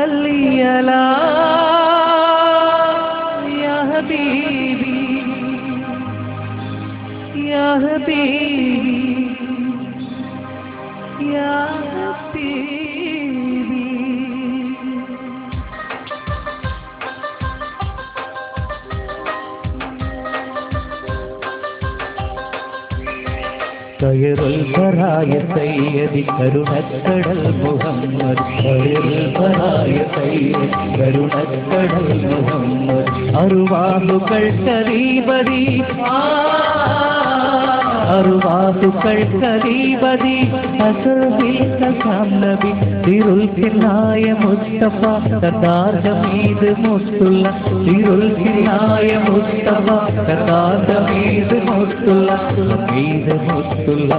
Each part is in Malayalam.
صلي على يا حبيبي يا حبيبي يا حبيبي. خير البرايا سيدي കരുണക്കടൽ മുഹമ്മദ് خير البرايا സയ്യിദി കരുണക്കടൽ മുഹമ്മദ് അറുവാഹുക്കൾക്കധീപതി അറുവാഹുക്കൾക്കധീപതി അസർബിൽ കസാം നബി തിരുൽക്കിനായ മുസ്തഫ സർദാർ ഹമീദ് മുസ്തുല്ല തിരുൽക്കിനായ മുസ്തഫ സർദാർ ഹമീദ് മുസ്തുല്ല ഹമീദ് മുസ്തുല്ല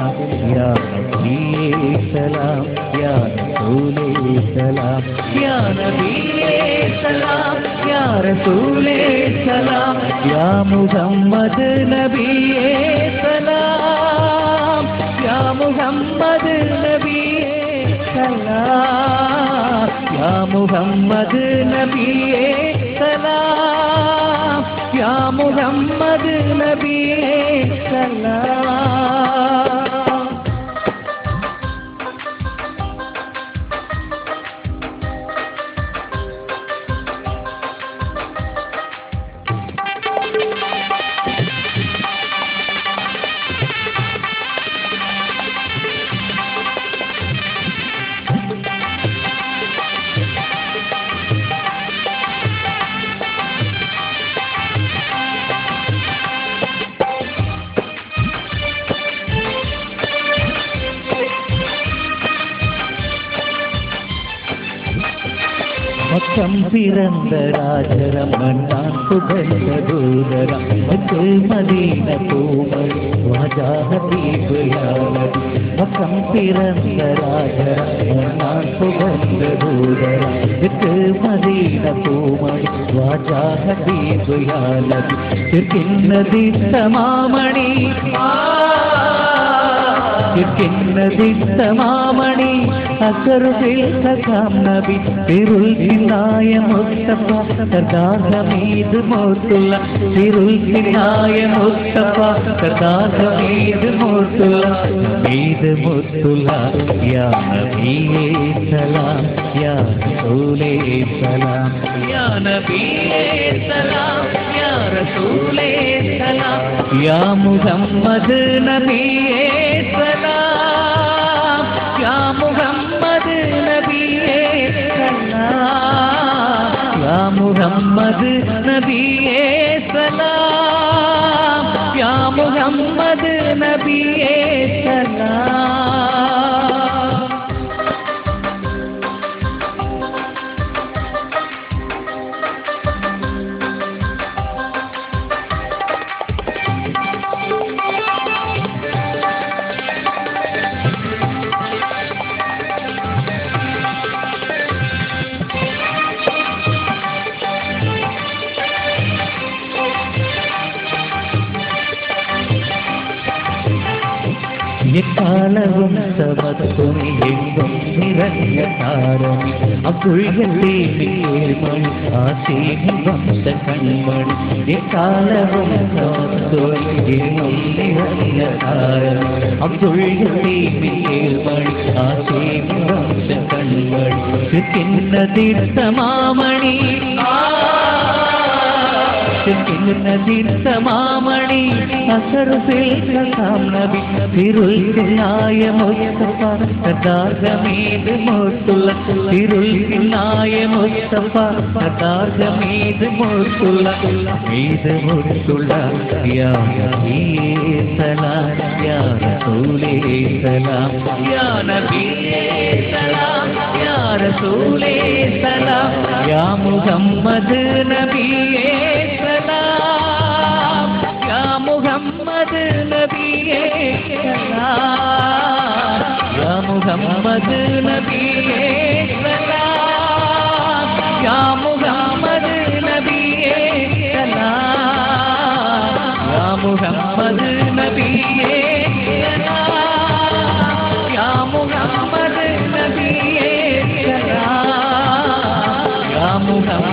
യാ നബിയേ സലാം യാ റസൂലേ സലാം യാ നബിയേ സലാം യാ റസൂലേ സലാം യാ മുഹമ്മദ് നബിയേ സലാം യാ മുഹമ്മദ് നബിയേ സലാം യാ മുഹമ്മദ് നബിയേ സലാം യാ മുഹമ്മദ് നബിയേ സലാം. மக்கம் பிறந்த ராஜரம் நான் புகழ்ந்த தூதரம் மதீன பூமணி ராஜா ஹபீபு யா நபி. மக்கம் பிறந்த ராஜரம் நான் புகழ்ந்த தூதரம் மதீன பூமணி ராஜா ஹபீபு யா நபி. கிண்ணதி சமாமணி കിന്നതി സമാമണി അസറുബിൽ കസാം നബി തിരുൽക്കിനായ മുസ്തഫ സർദാർ ഹമീദ് മുസ്തുല്ല തിരുൽക്കിനായ മുസ്തഫ സർദാർ ഹമീദ് മുസ്തുല്ല ഹമീദ് മുസ്തുല്ല യാ നബിയേ സലാം യാ റസൂലേ സലാം യാ നബിയേ സലാം യാ റസൂലേ സലാം യാ മുഹമ്മദ് നബിയേ സലാം യാ മുഹമ്മദ് നബിയേ സലാം യാ മുഹമ്മദ് നബിയേ സലാം യാ മുഹമ്മദ് നബിയേ സലാം. എക്കാലവും സമത്വമി എങ്ങും നിറഞ്ഞ താരമി അപ്പുഴല്ലേ മണി ആസേനി വംശ കൺമണി. എക്കാലവും സമത്വമി എങ്ങും നിറഞ്ഞ താരമി അപ്പുഴല്ലേ മണി ആസേനി വംശ കൺമണി. കിന്നതി സമാമണി കിന്നതി സമാമണി അസറുബിൽ കസാം നബി തിരുൽക്കിനായ മുസ്തഫ സർദാർ ഹമീദ് മുസ്തുല്ല തിരുൽക്കിനായ മുസ്തഫ സർദാർ ഹമീദ് മുസ്തുല്ല ഹമീദ് മുസ്തുല്ല യാ നബിയേ സലാം യാ റസൂലേ സലാം യാ നബിയേ സലാം യാ റസൂലേ സലാം യാ മുഹമ്മദ് നബിയേ സലാം യാ മുഹമ്മദ് നബിയേ സലാം യാ മുഹമ്മദ് നബിയേ സലാം യാ മുഹമ്മദ് നബിയേ സലാം യാ മുഹമ്മദ് നബിയേ സലാം യാ മുഹമ്മദ് നബിയേ സലാം മുഹമ്മദ്